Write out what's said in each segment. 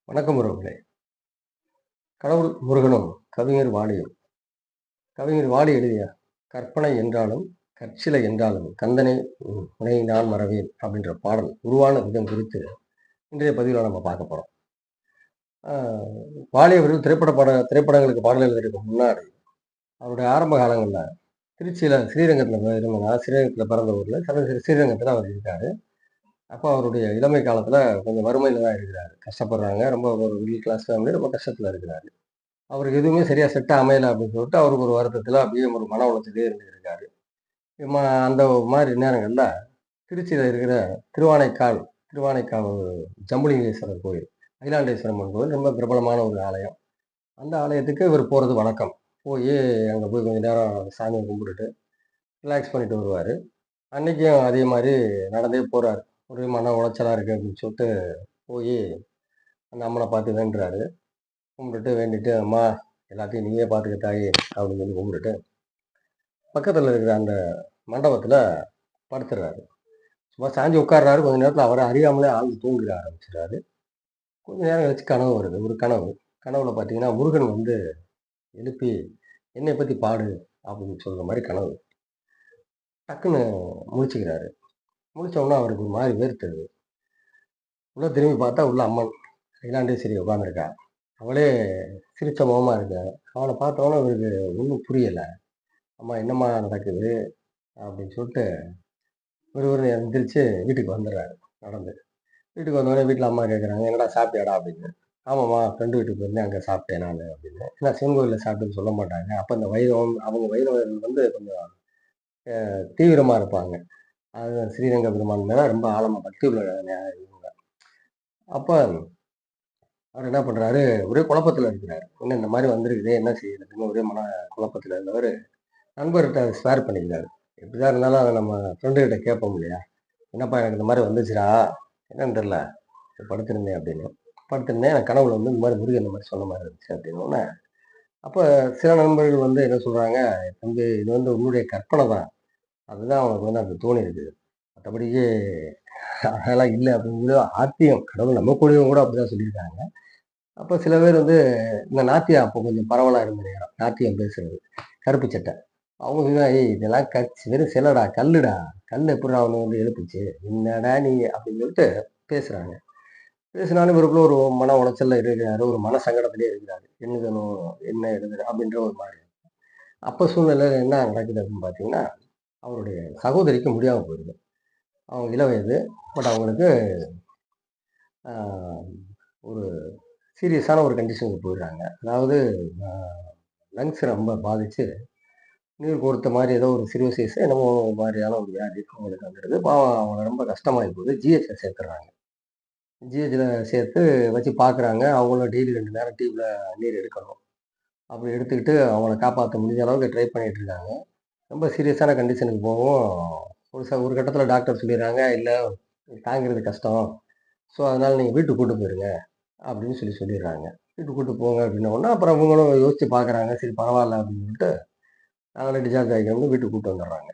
வணக்கம் உறவுகளே! கடவுள் முருகனும், கவிஞர் வாலியும். கவிஞர் வாலி எழுதிய "கற்பனை என்றாலும், கற்சிலை என்றாலும் கந்தனை உனை நான் மறவேன்" அப்படின்ற பாடல் உருவான விதம் குறித்து இன்றைய பதிவில நம்ம பார்க்க போறோம். ஆ வாலி அவர்கள் திரைப்படங்களுக்கு பாடல் எழுதுறதுக்கு முன்னாடி, அவருடைய ஆரம்ப காலங்கள்ல திருச்சியில ஸ்ரீரங்கத்தில இருந்தனால ஸ்ரீரங்கத்தில பிறந்த ஊர்ல ஸ்ரீரங்கத்தில அவர் இருக்காரு. அப்ப அவருடைய இளமை காலத்தில கொஞ்சம் வறுமையில தான் இருக்கிறாரு. கஷ்டப்படுறாங்க. ரொம்ப ஒரு மிடில் கிளாஸ் ஃபேமிலி ரொம்ப கஷ்டத்தில இருக்கிறாரு. அவருக்கு எதுவுமே சரியா செட்டா அமையல அப்படின்னு சொல்லிட்டு, அவருக்கு ஒரு வருத்தத்தில அப்படியே ஒரு மன உளைச்சல்லயே இருந்திருக்காரு. ம அந்த மாரி நேரங்கள்ல திருச்சியில இருக்கிற திருவானைக்கால் திருவானைக்கால் ஜம்புலிங்கேஸ்வரர் கோயில், அகிலாண்டேஸ்வரம்மன் கோயில் ரொம்ப பிரபலமான ஒரு ஆலயம். அந்த ஆலயத்துக்கு இவர் போறது வழக்கம். போயி அங்க போய் கொஞ்ச நேரம் சாமிய கும்பிட்டுட்டு, ரிலாக்ஸ் பண்ணிட்டு வருவாரு. அன்னைக்கும் அதே மாரி நடந்தே போறாரு. ஒரே மன உளைச்சலா இருக்கு அப்படின்னு சொல்லிட்டு போயி அந்த அம்மன பார்த்து வேண்டுறாரு. கும்பிட்டுட்டு வேண்டிட்டு, "அம்மா எல்லாத்தையும் நீயே பார்த்துக்க தாயி" அப்படின்னு சொல்லி கும்பிட்டுட்டு பக்கத்துல இருக்கிற அந்த மண்டபத்துல படுத்துடுறாரு. சும்மா சாஞ்சு உட்கார்றாரு. கொஞ்ச நேரத்துல அவர அறியாமலே ஆழ்ந்து தூங்கிட ஆரம்பிச்சுறாரு. கொஞ்ச நேரம் கழிச்சு கனவு வருது. ஒரு கனவு. கனவுல பார்த்தீங்கன்னா, முருகன் வந்து எழுப்பி, "என்னைய பத்தி பாடு" அப்படின்னு சொல்ற மாரி கனவு. டக்குன்னு முழிச்சுக்கிறாரு. முழிச்ச உடனே அவருக்கு ஒரு மாரி வேர்த்தது. உள்ள திரும்பி பார்த்தா, உள்ள அம்மன் அகிலாண்டேஸ்வரி உட்கார்ந்திருக்கா. அவளே சிரிச்ச முகமா இருக்கு. அவள பார்த்த உடனே இவருக்கு ஒண்ணும் புரியல. "அம்மா என்னம்மா நடக்குது?" அப்படின்னு சொல்லிட்டு விறுவிறுன்னு எந்திரிச்சு வீட்டுக்கு வந்துடுறாரு நடந்து. வீட்டுக்கு வந்தோனே வீட்ல அம்மா கேட்குறாங்க, "என்னடா சாப்பிட்டியாடா?" அப்படின்னு. "ஆமாம்மா, ஃப்ரெண்டு வீட்டுக்கு போயிருந்தேன். அங்க சாப்பிட்டேன் நானு" அப்படின்னு. ஏன்னா சிவன் கோயில்ல சாப்பிட்டேன்னு சொல்ல மாட்டாங்க. அப்ப இந்த வைணவம் அவங்க வைணவர்கள் வந்து கொஞ்சம் தீவிரமா இருப்பாங்க. அது ஸ்ரீரங்க பெருமான் மேல ரொம்ப ஆழமா பக்தி உள்ள இவங்க. அப்ப அவரு என்ன பண்றாரு, ஒரே குழப்பத்துல இருக்கிறாரு. என்ன இந்த மாரி வந்திருக்குதே, என்ன செய்யறதுன்னு ஒரே குழப்பத்துல இருந்தவரு, நண்பர்ட்ட ஷேர் பண்ணிக்கிறாரு. எப்படிதான் இருந்தாலும் அத நம்ம ஃப்ரெண்டு கிட்ட கேட்போம் இல்லையா? "என்னப்பா எனக்கு இந்த மாரி வந்துச்சுடா, என்னன்னு தெரியல. படுத்திருந்தேன்" அப்படின்னு. படுத்திருந்தேன். எனக்கு கனவுல வந்து இந்த மாரி முருகன் இந்த மாரி சொன்ன மாரி இருந்துச்சு அப்படின்னோனே, அப்ப சில நண்பர்கள் வந்து என்ன சொல்றாங்க, "தம்பி இது வந்து உன்னுடைய கற்பனை தான். அதுதான் உனக்கு வந்து அப்படி தோணியிருக்கு. மத்தபடிக்கு அதெல்லாம் இல்ல" அப்படிங்கிறது ஆத்தியம். கடவுள் நம்ம கூடயும் கூட அப்படிதான் சொல்லியிருக்காங்க. அப்ப சில பேர் வந்து இந்த நாத்தியம் அப்போ கொஞ்சம் பரவலா இருந்த நேரம். நாத்தியம் பேசுறது. கருப்பு சட்டை. அவங்க சொல்றாங்க, "ஏய் இதெல்லாம் வெறும் சிலைடா, கல்லுடா. கல் எப்புட்றா உன்ன வந்து எழுப்புச்சு? என்னடா நீ" அப்படின்னு சொல்லிட்டு பேசுறாங்க. பேசினாலும் இவருக்குள்ள ஒரு மன உளைச்சல்ல இருக்கிறாரு. ஒரு மன சங்கடத்திலேயே இருக்கிறாரு. "எழுதணும், என்ன எழுதுறது?" அப்படின்ற ஒரு மாரி. அப்ப சூழ்நிலையில என்ன நடக்குது அப்படின்னு பார்த்தீங்கன்னா, அவருடைய சகோதரிக்கு முடியாம போயிடுது. அவங்க இளவயது. பட் அவங்களுக்கு அ ஒரு சீரியஸான ஒரு கண்டிஷனுக்கு போயிடுறாங்க. அதாவது அ லங்ஸ் ரொம்ப பாதிச்சு, நீர் கோர்த்த மாரி ஏதோ ஒரு சிர்ரோசிஸ் என்னமோ மாரியான ஒரு வியாதி அவங்களுக்கு வந்துடுது. பாவம் அவங்க ரொம்ப கஷ்டமாயி போகுது. ஜிஹெச்ல சேர்த்துடுறாங்க. ஜிஹெச்ல சேர்த்து வச்சு பார்க்குறாங்க. அவங்களும் டெய்லி 2 நேரம் டியூப்ல நீர் எடுக்கணும். அப்படி எடுத்துக்கிட்டு அவங்கள காப்பாத்த முடிஞ்ச அளவுக்கு ட்ரை பண்ணிட்டு இருக்காங்க. ரொம்ப சீரியஸான கண்டிஷனுக்கு போகவும், ஒரு கட்டத்தில டாக்டர் சொல்லிடுறாங்க, "இல்ல தாங்கிறது கஷ்டம். ஸோ அதனால நீங்க வீட்டுக்கு கூட்டு போயிருங்க" அப்படின்னு சொல்லிடுறாங்க. வீட்டுக்கு கூட்டு போங்க அப்படின்ன உடனே, அப்புறம் இவங்களும் யோசிச்சு பார்க்குறாங்க. சரி பரவால்ல அப்படின்னு சொல்லிட்டு, நாங்களே டிஸ்சார்ஜ் ஆகிக்கிறோம்னு வீட்டுக்கு கூட்டு வந்துடுறாங்க.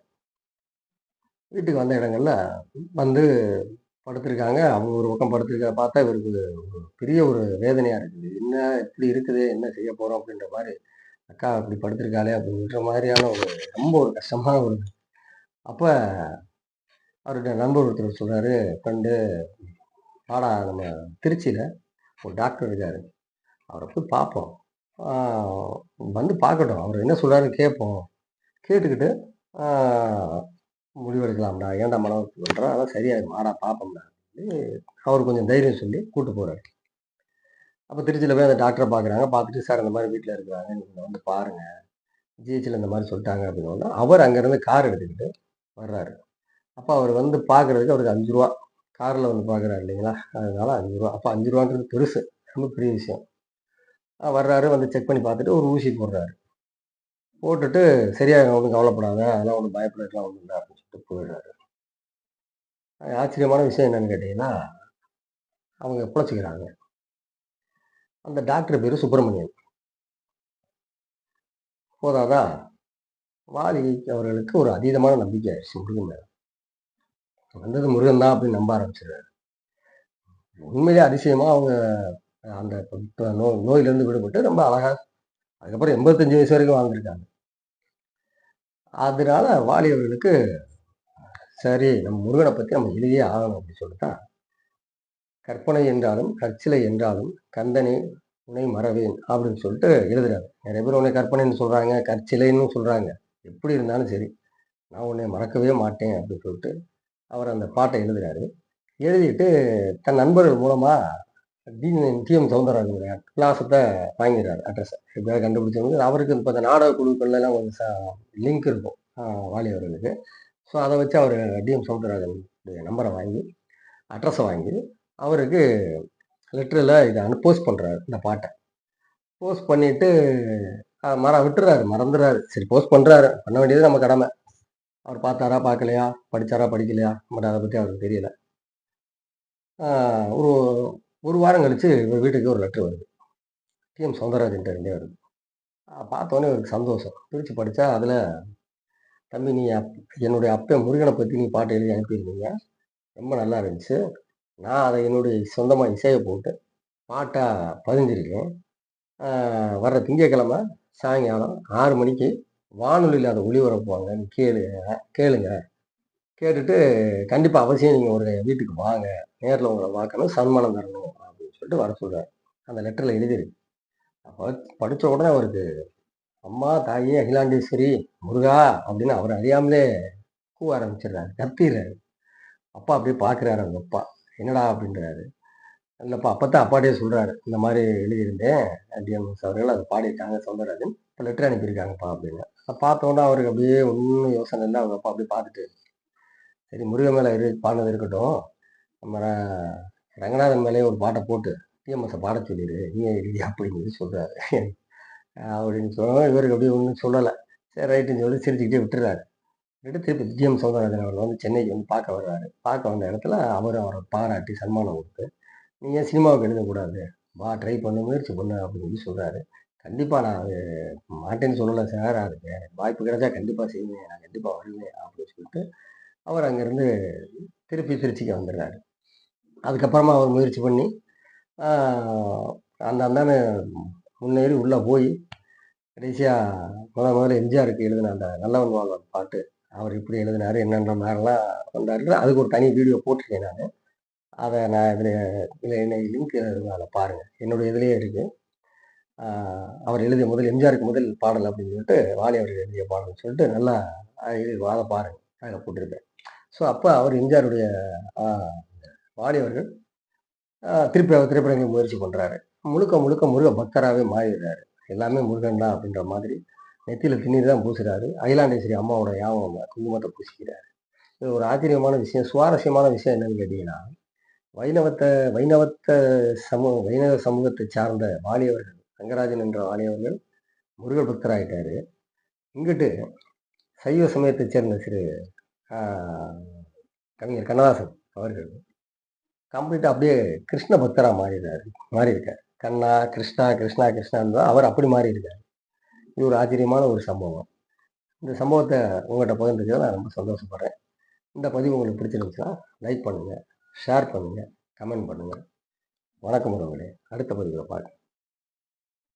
வீட்டுக்கு வந்த இடங்கள்ல வந்து படுத்திருக்காங்க. அவங்க ஒரு பக்கம் படுத்திருக்கிறத பார்த்தா இவருக்கு பெரிய ஒரு வேதனையா இருக்குது. என்ன இப்படி இருக்குது? என்ன செய்ய போறோம்? அப்படின்ற மாரி, அக்கா இப்படி படுத்திருக்காளே அப்படின்ற மாரியான ஒரு ரொம்ப ஒரு கஷ்டமான ஒரு அப்ப அவருடைய நண்பர் ஒருத்தர் சொல்றாரு, ஃப்ரெண்டு வாடா நம்ம திருச்சியில ஒரு டாக்டர் இருக்காரு. அவர போய் பார்ப்போம். ஆ வந்து பார்க்கட்டும். அவரு என்ன சொல்றாருன்னு கேட்போம். கேட்டுக்கிட்டு ஆ முடிவெடுக்கலாம்டா. ஏன்டா மன வருத்தம் பண்ற? அதெல்லாம் சரியாயிரும். வாடா பார்ப்போம்டா. அவரு கொஞ்சம் தைரியம் சொல்லி கூட்டு போறாரு. அப்ப திருச்சியில போய் அந்த டாக்டர பார்க்குறாங்க. பார்த்துட்டு, "சார் இந்த மாரி வீட்ல இருக்கிறாங்க. நீங்க வந்து பாருங்க. ஜிஹெச்ல இந்த மாரி சொல்ட்டாங்க" அப்படின்னோன, அவர் அங்கருந்து கார் எடுத்துக்கிட்டு வர்றாரு. அப்ப அவரு வந்து பார்க்கறதுக்கு அவருக்கு ரூ. 5 கார்ல வந்து பார்க்குறாரு இல்லைங்களா? அதனால ரூ. 5 அப்ப ரூ. 5ன்றது பெருசு. ரொம்ப பெரிய விஷயம். வர்றாரு வந்து செக் பண்ணி பார்த்துட்டு ஒரு ஊசி போடுறாரு. போட்டுட்டு, "சரியாயிரும் ஒண்ணும் கவலைப்படாத. அதெல்லாம் ஒண்ணும் பயப்படுறதுக்குலாம் ஒண்ணும் இல்ல" அப்படின்னு சொல்லிட்டு போயிடுறாரு. ஆச்சரியமான விஷயம் என்னன்னு கேட்டீங்கன்னா, அவங்க பொழச்சுக்கிறாங்க. அந்த டாக்டர் பேரு சுப்பிரமணியன். போதாதா, வாலி அவர்களுக்கு ஒரு அதீதமான நம்பிக்கை ஆயிடுச்சு முருகன் மேல. வந்தது முருகன் தான் அப்படின்னு நம்ப ஆரம்பிச்சுடுறாரு. உண்மையிலேயே அதிசயமா அவங்க அந்த நோயிலிருந்து விடுபட்டு ரொம்ப அழகா அதுக்கப்புறம் 85 வயசு வரைக்கும் வாழ்ந்திருக்காங்க. அதனால வாலி அவர்களுக்கு சரி நம்ம முருகனை பத்தி நம்ம எழுதியே ஆகணும் அப்படின்னு சொல்லிட்டு தான் கற்பனை என்றாலும் கற்சிலை என்றாலும் கந்தனே உன்னை மறவேன் அப்படின்னு சொல்லிட்டு எழுதுறாரு. நிறைய பேர் உன்னை கற்பனைன்னு சொல்றாங்க, கற்சிலைன்னு சொல்றாங்க. எப்படி இருந்தாலும் சரி, நான் உன்னை மறக்கவே மாட்டேன் அப்படின்னு சொல்லிட்டு அவர் அந்த பாட்டை எழுதுறாரு. எழுதிட்டு தன் நண்பர்கள் மூலமா டி.எம். சௌந்தரராஜனுடைய விலாசத்த வாங்கிறாரு அட்ரஸ. எப்படியாவது கண்டுபிடிச்சவங்க அவருக்கு இப்ப இந்த நாடக குழுக்கள்லாம் கொஞ்சம் லிங்க் இருக்கும். வாலி அவர்களுக்கு. ஸோ அத வச்சு அவரு டி.எம். சௌந்தரராஜனுடைய நம்பர வாங்கி, அட்ரஸ வாங்கி, அவருக்கு லெட்டர்ல இத போஸ்ட் பண்றாரு இந்த பாட்ட. போஸ்ட் பண்ணிட்டு விட்டுறாரு, மறந்துறாரு. சரி போஸ்ட் பண்றாரு. பண்ண வேண்டியது நம்ம கடமை. அவர் பார்த்தாரா, பார்க்கலையா? படிச்சாரா, படிக்கலையா? பட் அத பத்தி அவருக்கு தெரியல. ஒரு 1 வாரம் கழிச்சு இவர் வீட்டுக்கு ஒரு லெட்டர் வருது. டி.எம். சௌந்தரராஜன்ட்ட இருந்தே வருது. பார்த்தோனே இவருக்கு சந்தோஷம். பிரிச்சு படிச்சா அதுல, "தம்பி நீ என்னுடைய அப்பன் முருகன பத்தி நீ பாட்டு எழுதி அனுப்பியிருந்தீங்க. ரொம்ப நல்லா இருந்துச்சு. நான் அத என்னுடைய சொந்தமா இசைய போட்டு பாட்டா பதிஞ்சிருக்கேன். வர்ற திங்கட்கிழமை சாயங்காலம் 6 மணிக்கு வானொலியில அத ஒளிபரப்புவாங்க. நீ கேளுங்க. கேட்டுட்டு கண்டிப்பா அவசியம் நீங்க ஒரு வீட்டுக்கு வாங்க. நேர்ல உங்கள பார்க்கணும். சன்மானம் தரணும்." அப்படின்னு சொல்லிட்டு வர சொல்றாரு. அந்த லெட்டர்ல எழுதியிருக்கு. அப்ப படிச்ச உடனே அவருக்கு, "அம்மா, தாயே, அகிலாண்டேஸ்வரி, முருகா" அப்படின்னு அவர் அறியாமலே கூவ ஆரம்பிச்சுடுறாரு. கத்திர்றாரு. அப்பா அப்படியே பார்க்குறாரு அவங்க அப்பா. "என்னடா?" அப்படின்றாரு. இல்லப்பா அப்பத்தான் அப்பாட்டயே சொல்றாரு. "இந்த மாரி எழுதியிருந்தேன். டி.எம்.எஸ் அவர்கள் அத பாடியிருக்காங்க சௌந்தரராஜன். இப்ப லெட்டர் அனுப்பியிருக்காங்கப்பா" அப்படின்னு. அத பார்த்த உடனே அவருக்கு அப்படியே ஒண்ணும் யோசனை இல்ல. அவங்க அப்பா அப்படியே பார்த்துட்டு, "சரி முருகன் மேல பாடுனது இருக்கட்டும். நம்ம ரங்கநாதன் மேலயும் ஒரு பாட்ட போட்டு டி.எம்.எஸ்ஸ பாடச் சொல்லிரு. நீயே எழுதி" அப்படின்னு சொல்றாரு. அப்படின்னு சொன்னோனே இவருக்கு அப்படியே ஒண்ணும் சொல்லல. சரி ரைட்டுன்னு சொல்லி சிரிச்சுக்கிட்டே விட்டுறாரு. விட்டுட்டு திருப்பி டி.எம். சௌந்தரராஜன் அவர்கள் வந்து சென்னைக்கு வந்து பார்க்க வர்றாரு. பார்க்க வந்த இடத்துல அவர பாராட்டி சன்மானம் குடுத்து, "நீ ஏன் சினிமாவுக்கு எழுதக்கூடாது? வா ட்ரை பண்ணு, முயற்சி பண்ணு" அப்படின்னு சொல்லி சொல்றாரு. கண்டிப்பா நான் அது மாட்டேன்னு சொல்லல சார். அதுக்கு எனக்கு வாய்ப்பு கிடைச்சா கண்டிப்பா செய்வேன். நான் கண்டிப்பா வருவேன் அப்படின்னு சொல்லிட்டு, அவர் அங்கிருந்து திருப்பி திருச்சிக்கு வந்துடுறாரு. அதுக்கப்புறமா அவர் முயற்சி பண்ணி, ஆ அந்த அந்தான முன்னேறி உள்ள போய் கடைசியா முதல்ல எம்ஜிஆருக்கு எழுதின அந்த நல்லவன் வாழ்வான் பாட்டு, அவர் எப்படி எழுதினாரு, என்னென்ன மாரிலாம் வந்தாரு. அதுக்கு ஒரு தனி வீடியோ போட்டிருக்கேன் நானு. அத நான் இதுல லிங்க் இருக்கும் அதில பாருங்க. என்னுடைய இதுலயே இருக்கு. ஆ அவர் எழுதிய எம்ஜிஆருக்கு முதல் பாடல் அப்படின்னு சொல்லிட்டு, வாலி அவர்கள் எழுதிய பாடல்ன்னு சொல்லிட்டு நல்லா அத பாருங்க. அதில போட்டிருப்பேன். ஸோ அப்ப அவர் எம்ஜிஆருடைய ஆ வாலி அவர்கள் திருப்பி அவர் திரைப்படங்களுக்கு முயற்சி பண்றாரு. முழுக்க முழுக்க முருக பக்தராவே மாறிடுறாரு. எல்லாமே முருகன் தான் அப்படின்ற மாதிரி நெத்தியில திருநீர் தான் பூசுறாரு. அகிலாண்டேஸ்வரி அம்மாவோட ஞாபகமா குங்குமத்த பூசிக்கிறாரு. இது ஒரு ஆச்சரியமான விஷயம். சுவாரஸ்யமான விஷயம் என்னன்னு கேட்டீங்கன்னா, வைணவத்த வைணவத்த வைணவ சமூகத்தை சார்ந்த வாலி அவர்கள், ரங்கராஜன் என்ற வாலி அவர்கள் முருகர் பக்தராயிட்டாரு. இங்கிட்டு சைவ சமயத்தைச் சேர்ந்த ஆ கவிஞர் கண்ணதாசன் அவர்கள் கம்ப்ளீட்டா அப்படியே கிருஷ்ண பக்தரா மாறியிருக்காரு. கண்ணா, கிருஷ்ணா, கிருஷ்ணா, கிருஷ்ணான்னு தான் அவர் அப்படி மாறியிருக்காரு. இது ஒரு ஆச்சரியமான ஒரு சம்பவம். இந்த சம்பவத்த உங்கட்ட பகிர்ந்துக்கிறதுல நான் ரொம்ப சந்தோஷப்படுறேன். இந்த பதிவு உங்களுக்கு பிடிச்சிருந்துச்சுன்னா, லைக் பண்ணுங்க, ஷேர் பண்ணுங்க, கமெண்ட் பண்ணுங்க. வணக்கம் உறவுகளே! அடுத்த பதிவுல பார்க்கலாம்.